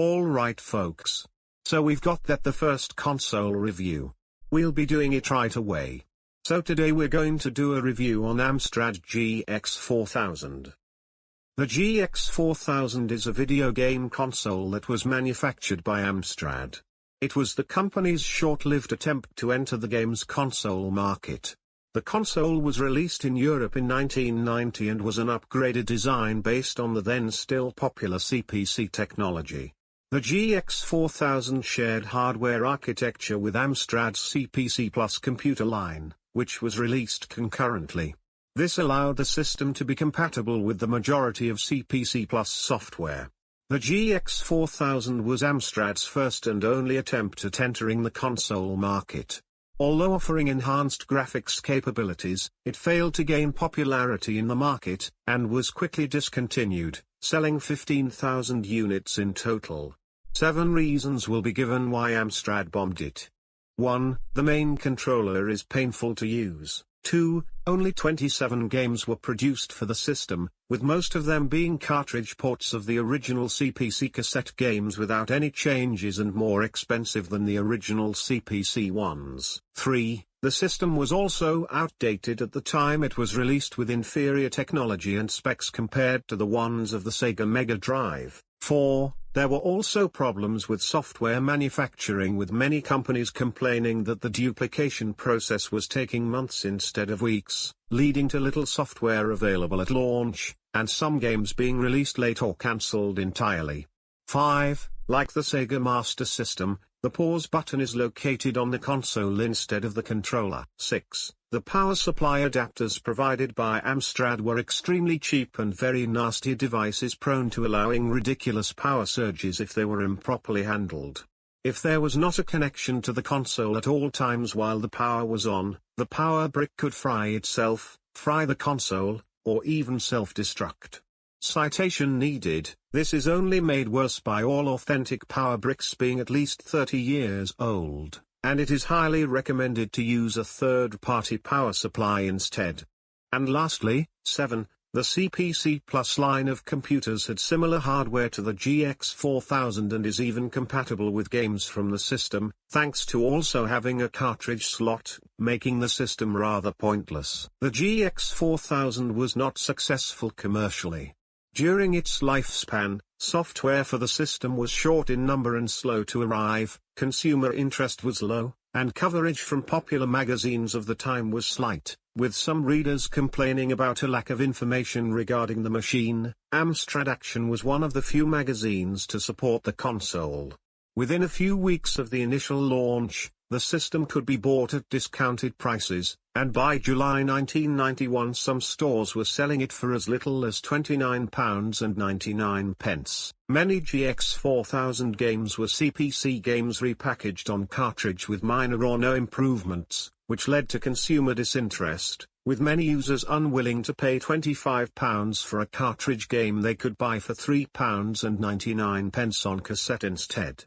Alright folks. So we've got the first console review. We'll be doing it right away. So today we're going to do a review on Amstrad GX4000. The GX4000 is a video game console that was manufactured by Amstrad. It was the company's short-lived attempt to enter the games console market. The console was released in Europe in 1990 and was an upgraded design based on the then still popular CPC technology. The GX4000 shared hardware architecture with Amstrad's CPC Plus computer line, which was released concurrently. This allowed the system to be compatible with the majority of CPC Plus software. The GX4000 was Amstrad's first and only attempt at entering the console market. Although offering enhanced graphics capabilities, it failed to gain popularity in the market, and was quickly discontinued, selling 15,000 units in total. 7 reasons will be given why Amstrad bombed it. 1. The main controller is painful to use. 2. Only 27 games were produced for the system, with most of them being cartridge ports of the original CPC cassette games without any changes and more expensive than the original CPC ones. 3. The system was also outdated at the time it was released with inferior technology and specs compared to the ones of the Sega Mega Drive. 4. There were also problems with software manufacturing, with many companies complaining that the duplication process was taking months instead of weeks, leading to little software available at launch, and some games being released late or cancelled entirely. 5. Like the Sega Master System, the pause button is located on the console instead of the controller. 6. The power supply adapters provided by Amstrad were extremely cheap and very nasty devices prone to allowing ridiculous power surges if they were improperly handled. If there was not a connection to the console at all times while the power was on, the power brick could fry itself, fry the console, or even self-destruct. Citation needed. This is only made worse by all authentic power bricks being at least 30 years old, and it is highly recommended to use a third-party power supply instead. And lastly, 7. The CPC Plus line of computers had similar hardware to the GX4000 and is even compatible with games from the system, thanks to also having a cartridge slot, making the system rather pointless. The GX4000 was not successful commercially. During its lifespan, software for the system was short in number and slow to arrive, consumer interest was low, and coverage from popular magazines of the time was slight, with some readers complaining about a lack of information regarding the machine. Amstrad Action was one of the few magazines to support the console. Within a few weeks of the initial launch, the system could be bought at discounted prices, and by July 1991 some stores were selling it for as little as £29.99. Many GX4000 games were CPC games repackaged on cartridge with minor or no improvements, which led to consumer disinterest, with many users unwilling to pay £25 for a cartridge game they could buy for £3.99 on cassette instead.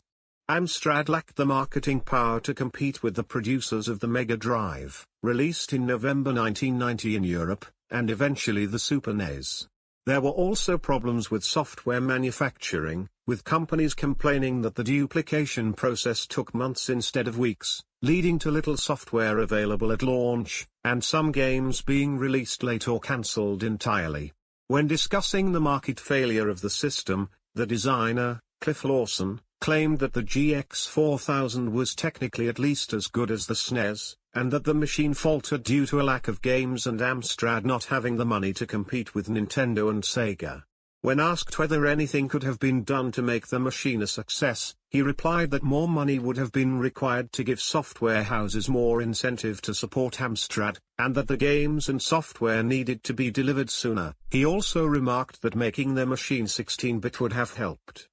Amstrad lacked the marketing power to compete with the producers of the Mega Drive, released in November 1990 in Europe, and eventually the Super NES. There were also problems with software manufacturing, with companies complaining that the duplication process took months instead of weeks, leading to little software available at launch, and some games being released late or cancelled entirely. When discussing the market failure of the system, the designer, Cliff Lawson, claimed that the GX4000 was technically at least as good as the SNES, and that the machine faltered due to a lack of games and Amstrad not having the money to compete with Nintendo and Sega. When asked whether anything could have been done to make the machine a success, he replied that more money would have been required to give software houses more incentive to support Amstrad, and that the games and software needed to be delivered sooner. He also remarked that making their machine 16-bit would have helped.